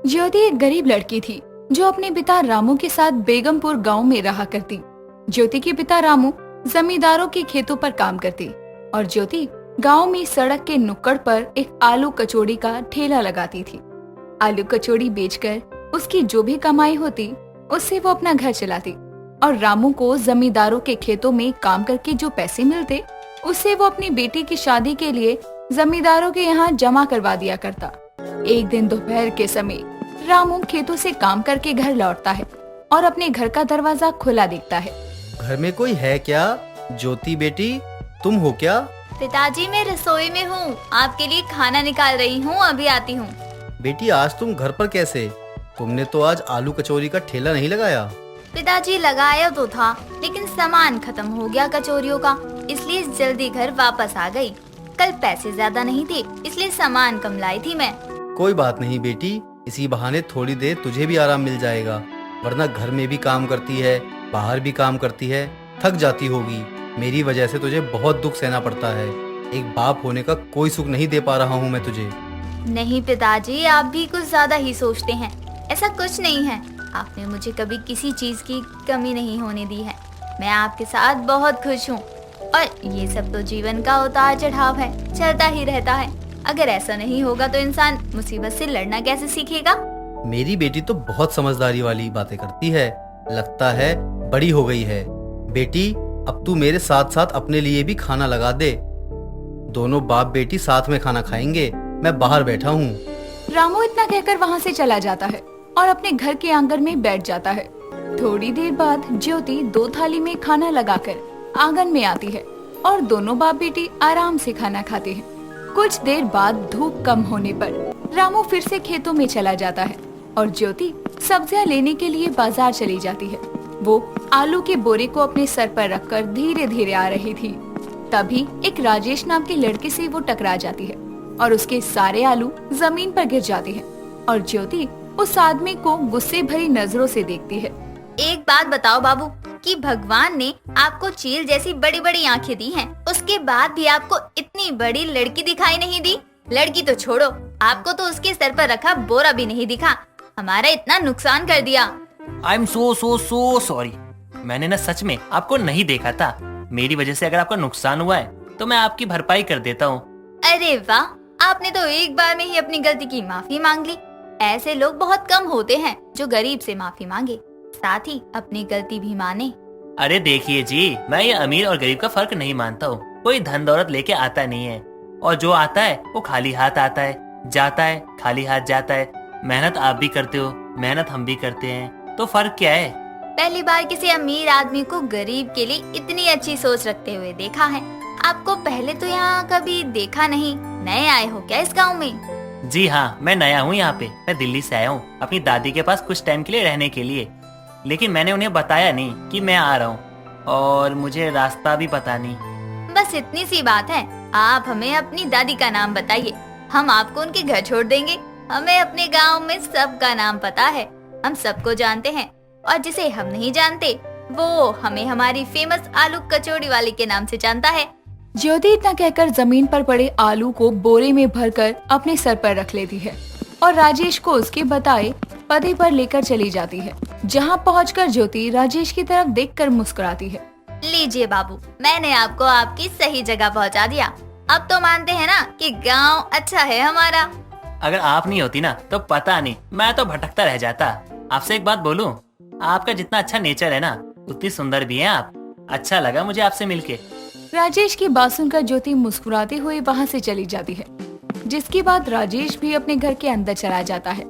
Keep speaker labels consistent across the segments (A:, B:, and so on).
A: ज्योति एक गरीब लड़की थी जो अपने पिता रामू के साथ बेगमपुर गांव में रहा करती। ज्योति के पिता रामू जमींदारों के खेतों पर काम करती और ज्योति गांव में सड़क के नुक्कड़ पर एक आलू कचौड़ी का ठेला लगाती थी। आलू कचौड़ी बेचकर उसकी जो भी कमाई होती उससे वो अपना घर चलाती और रामू को जमींदारों के खेतों में काम करके जो पैसे मिलते उससे वो अपनी बेटी की शादी के लिए जमींदारों के यहाँ जमा करवा दिया करता। एक दिन दोपहर के समय रामू खेतों से काम करके घर लौटता है और अपने घर का दरवाजा खुला देखता है।
B: घर में कोई है क्या? ज्योति बेटी, तुम हो क्या?
C: पिताजी, मैं रसोई में हूँ, आपके लिए खाना निकाल रही हूँ, अभी आती हूँ।
B: बेटी, आज तुम घर पर कैसे? तुमने तो आज आलू कचौरी का ठेला नहीं लगाया।
C: पिताजी, लगाया तो था लेकिन सामान खत्म हो गया कचौरियों का, इसलिए जल्दी घर वापस आ गई। कल पैसे ज्यादा नहीं थे इसलिए सामान कम लाई थी मैं।
B: कोई बात नहीं बेटी, इसी बहाने थोड़ी देर तुझे भी आराम मिल जाएगा, वरना घर में भी काम करती है, बाहर भी काम करती है, थक जाती होगी। मेरी वजह से तुझे बहुत दुख सहना पड़ता है। एक बाप होने का कोई सुख नहीं दे पा रहा हूँ मैं तुझे।
C: नहीं पिताजी, आप भी कुछ ज्यादा ही सोचते हैं। ऐसा कुछ नहीं है, आपने मुझे कभी किसी चीज की कमी नहीं होने दी है। मैं आपके साथ बहुत खुश हूँ और ये सब तो जीवन का उतार चढ़ाव है, चलता ही रहता है। अगर ऐसा नहीं होगा तो इंसान मुसीबत से लड़ना कैसे सीखेगा?
B: मेरी बेटी तो बहुत समझदारी वाली बातें करती है, लगता है बड़ी हो गई है। बेटी, अब तू मेरे साथ साथ अपने लिए भी खाना लगा दे, दोनों बाप बेटी साथ में खाना खाएंगे। मैं बाहर बैठा हूँ।
A: रामू इतना कहकर वहाँ से चला जाता है और अपने घर के आंगन में बैठ जाता है। थोड़ी देर बाद ज्योति 2 थाली में खाना लगाकर आंगन में आती है और दोनों बाप बेटी आराम से खाना खाते हैं। कुछ देर बाद धूप कम होने पर रामू फिर से खेतों में चला जाता है और ज्योति सब्जियां लेने के लिए बाजार चली जाती है। वो आलू के बोरे को अपने सर पर रखकर धीरे धीरे आ रही थी। तभी एक राजेश नाम के लड़के से वो टकरा जाती है और उसके सारे आलू जमीन पर गिर जाते हैं और ज्योति उस आदमी को गुस्से भरी नजरों से देखती है।
C: एक बात बताओ बाबू, कि भगवान ने आपको चील जैसी बड़ी बड़ी आंखें दी हैं, उसके बाद भी आपको इतनी बड़ी लड़की दिखाई नहीं दी? लड़की तो छोड़ो, आपको तो उसके सर पर रखा बोरा भी नहीं दिखा। हमारा इतना नुकसान कर दिया।
D: I am so sorry. मैंने ना सच में आपको नहीं देखा था। मेरी वजह से अगर आपका नुकसान हुआ है तो मैं आपकी भरपाई कर देता हूँ।
C: अरे वाह, आपने तो एक बार में ही अपनी गलती की माफी मांग ली। ऐसे लोग बहुत कम होते हैं जो गरीब से माफी मांगे, साथ ही अपनी गलती भी माने।
D: अरे देखिए जी, मैं ये अमीर और गरीब का फर्क नहीं मानता हूँ। कोई धन दौलत लेके आता नहीं है और जो आता है वो खाली हाथ आता है, जाता है खाली हाथ जाता है। मेहनत आप भी करते हो, मेहनत हम भी करते हैं, तो फर्क क्या है?
C: पहली बार किसी अमीर आदमी को गरीब के लिए इतनी अच्छी सोच रखते हुए देखा है। आपको पहले तो यहाँ कभी देखा नहीं। नए आए हो क्या इस गाँव में?
D: जी हाँ, मैं नया हूँ यहाँ पे। मैं दिल्ली से आया हूँ अपनी दादी के पास कुछ टाइम के लिए रहने के लिए, लेकिन मैंने उन्हें बताया नहीं कि मैं आ रहा हूँ और मुझे रास्ता भी पता नहीं।
C: बस इतनी सी बात है। आप हमें अपनी दादी का नाम बताइए, हम आपको उनके घर छोड़ देंगे। हमें अपने गांव में सबका नाम पता है, हम सबको जानते हैं, और जिसे हम नहीं जानते वो हमें हमारी फेमस आलू कचौड़ी वाली के नाम से जानता है।
A: ज्योति इतना कहकर जमीन पर पड़े आलू को बोरे में भरकर अपने सर पर रख लेती है और राजेश को उसके बताए पते पर लेकर चली जाती है। जहाँ पहुंचकर ज्योति राजेश की तरफ देखकर मुस्कुराती है।
C: लीजिए बाबू, मैंने आपको आपकी सही जगह पहुंचा दिया। अब तो मानते हैं ना कि गांव अच्छा है हमारा।
D: अगर आप नहीं होती ना तो पता नहीं, मैं तो भटकता रह जाता। आपसे एक बात बोलूं, आपका जितना अच्छा नेचर है ना उतनी सुंदर भी हैं आप। अच्छा लगा मुझे आपसे मिलके।
A: राजेश की बात सुनकर ज्योति मुस्कुराते हुए वहाँ से चली जाती है, जिसके बाद राजेश भी अपने घर के अंदर चला जाता है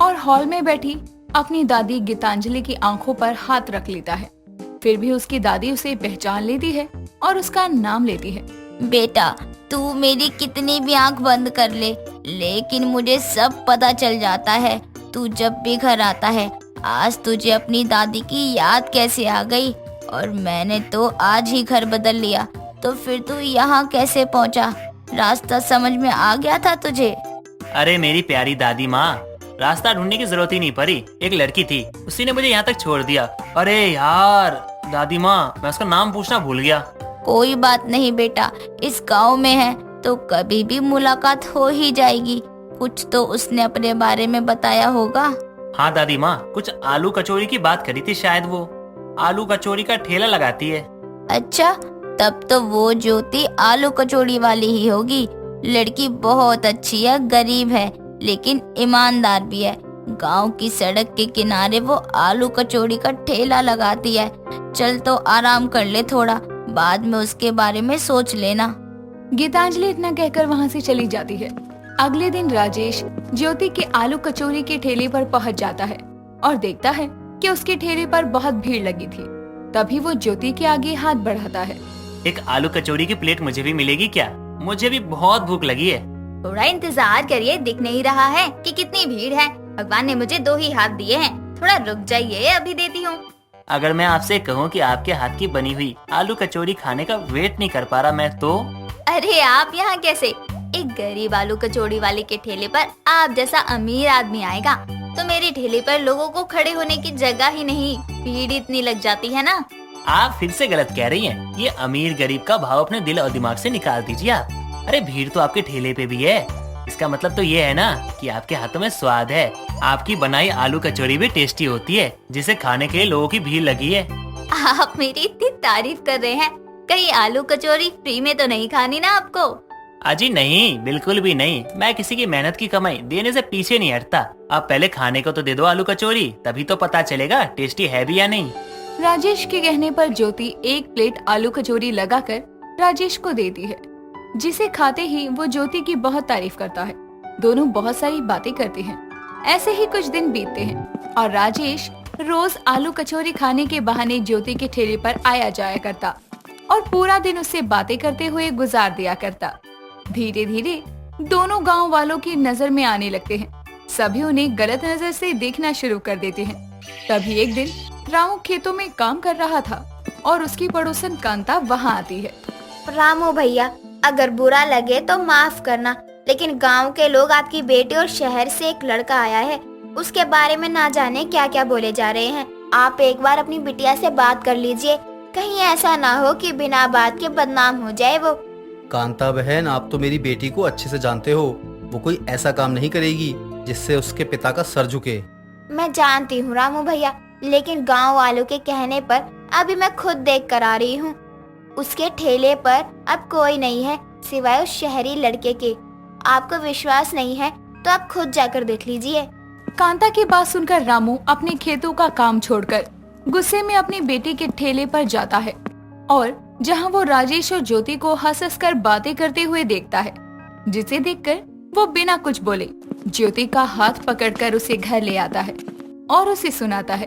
A: और हॉल में बैठी अपनी दादी गीतांजलि की आंखों पर हाथ रख लेता है। फिर भी उसकी दादी उसे पहचान लेती है और उसका नाम लेती है।
E: बेटा, तू मेरी कितनी भी आंख बंद कर ले, लेकिन मुझे सब पता चल जाता है तू जब भी घर आता है। आज तुझे अपनी दादी की याद कैसे आ गई? और मैंने तो आज ही घर बदल लिया, तो फिर तू यहाँ कैसे पहुँचा? रास्ता समझ में आ गया था तुझे?
D: अरे मेरी प्यारी दादी माँ, रास्ता ढूंढने की जरूरत ही नहीं पड़ी। एक लड़की थी, उसी ने मुझे यहाँ तक छोड़ दिया। अरे यार दादी माँ, मैं उसका नाम पूछना भूल गया।
E: कोई बात नहीं बेटा, इस गांव में है तो कभी भी मुलाकात हो ही जाएगी। कुछ तो उसने अपने बारे में बताया होगा।
D: हाँ दादी माँ, कुछ आलू कचौरी की बात करी थी शायद। वो आलू कचौरी का ठेला लगाती है।
E: अच्छा, तब तो वो ज्योति आलू कचौड़ी वाली ही होगी। लड़की बहुत अच्छी है, गरीब है लेकिन ईमानदार भी है। गांव की सड़क के किनारे वो आलू कचौड़ी का ठेला लगाती है। चल तो आराम कर ले थोड़ा, बाद में उसके बारे में सोच लेना।
A: गीतांजलि इतना कहकर वहाँ से चली जाती है। अगले दिन राजेश ज्योति के आलू कचौरी के ठेले पर पहुँच जाता है और देखता है कि उसके ठेले पर बहुत भीड़ लगी थी। तभी वो ज्योति के आगे हाथ बढ़ाता है।
D: एक आलू कचौरी की प्लेट मुझे भी मिलेगी क्या? मुझे भी बहुत भूख लगी है।
C: थोड़ा इंतजार करिए, दिख नहीं रहा है कि कितनी भीड़ है? भगवान ने मुझे 2 ही हाथ दिए हैं, थोड़ा रुक जाइए, अभी देती हूँ।
D: अगर मैं आपसे कहूँ कि आपके हाथ की बनी हुई आलू कचौरी खाने का वेट नहीं कर पा रहा मैं तो।
C: अरे आप यहाँ कैसे? एक गरीब आलू कचौड़ी वाले के ठेले पर आप जैसा अमीर आदमी आएगा तो मेरे ठेले पर लोगों को खड़े होने की जगह ही नहीं, भीड़ इतनी लग जाती है ना।
D: आप फिर से गलत कह रही हैं। ये अमीर गरीब का भाव अपने दिल और दिमाग से निकाल दीजिए आप। अरे भीड़ तो आपके ठेले पे भी है, इसका मतलब तो ये है ना कि आपके हाथों में स्वाद है। आपकी बनाई आलू कचौरी भी टेस्टी होती है, जिसे खाने के लिए लोगों की भीड़ लगी है।
C: आप मेरी इतनी तारीफ कर रहे हैं, कहीं आलू कचौरी फ्री में तो नहीं खानी ना आपको?
D: अजी नहीं, बिल्कुल भी नहीं। मैं किसी की मेहनत की कमाई देने से पीछे नहीं हटता। आप पहले खाने को तो दे दो आलू कचौरी, तभी तो पता चलेगा टेस्टी है भी या नहीं।
A: राजेश के कहने पर ज्योति एक प्लेट आलू कचौरी लगाकर राजेश को देती है, जिसे खाते ही वो ज्योति की बहुत तारीफ करता है। दोनों बहुत सारी बातें करते हैं। ऐसे ही कुछ दिन बीतते हैं और राजेश रोज आलू कचौरी खाने के बहाने ज्योति के ठेले पर आया जाया करता और पूरा दिन उससे बातें करते हुए गुजार दिया करता। धीरे धीरे दोनों गांव वालों की नजर में आने लगते हैं। सभी उन्हें गलत नजर से देखना शुरू कर देते हैं। तभी एक दिन रामू खेतों में काम कर रहा था और उसकी पड़ोसन कांता वहाँ आती है।
C: रामू भैया, अगर बुरा लगे तो माफ करना, लेकिन गांव के लोग आपकी बेटी और शहर से एक लड़का आया है, उसके बारे में ना जाने क्या क्या बोले जा रहे हैं। आप एक बार अपनी बिटिया से बात कर लीजिए, कहीं ऐसा ना हो कि बिना बात के बदनाम हो जाए वो।
B: कांता बहन, आप तो मेरी बेटी को अच्छे से जानते हो। वो कोई ऐसा काम नहीं करेगी जिससे उसके पिता का सर झुके।
C: मैं जानती हूँ रामू भैया, लेकिन गांव वालों के कहने पर अभी मैं खुद देख कर आ रही हूँ। उसके ठेले पर अब कोई नहीं है सिवाय उस शहरी लड़के के। आपको विश्वास नहीं है तो आप खुद जाकर देख लीजिए।
A: कांता की बात सुनकर रामू अपने खेतों का काम छोड़कर गुस्से में अपनी बेटी के ठेले पर जाता है और जहां वो राजेश और ज्योति को हंस कर बातें करते हुए देखता है, जिसे देखकर वो बिना कुछ बोले ज्योति का हाथ पकड़कर उसे घर ले आता है और उसे सुनाता है।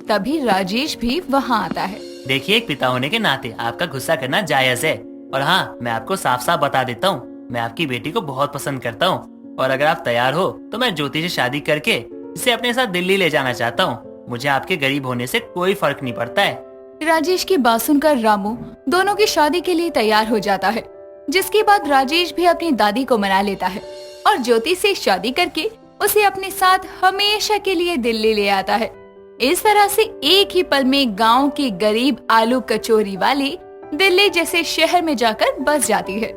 A: तभी राजेश भी वहां आता है।
D: देखिए, एक पिता होने के नाते आपका गुस्सा करना जायज है। और हाँ, मैं आपको साफ साफ बता देता हूँ, मैं आपकी बेटी को बहुत पसंद करता हूँ और अगर आप तैयार हो तो मैं ज्योति से शादी करके इसे अपने साथ दिल्ली ले जाना चाहता हूँ। मुझे आपके गरीब होने से कोई फर्क नहीं पड़ता है।
A: राजेश की बात सुनकर रामू दोनों की शादी के लिए तैयार हो जाता है, जिसके बाद राजेश भी अपनी दादी को मना लेता है और ज्योति से शादी करके उसे अपने साथ हमेशा के लिए दिल्ली ले आता है। इस तरह से एक ही पल में गांव की गरीब आलू कचौरी वाली दिल्ली जैसे शहर में जाकर बस जाती है।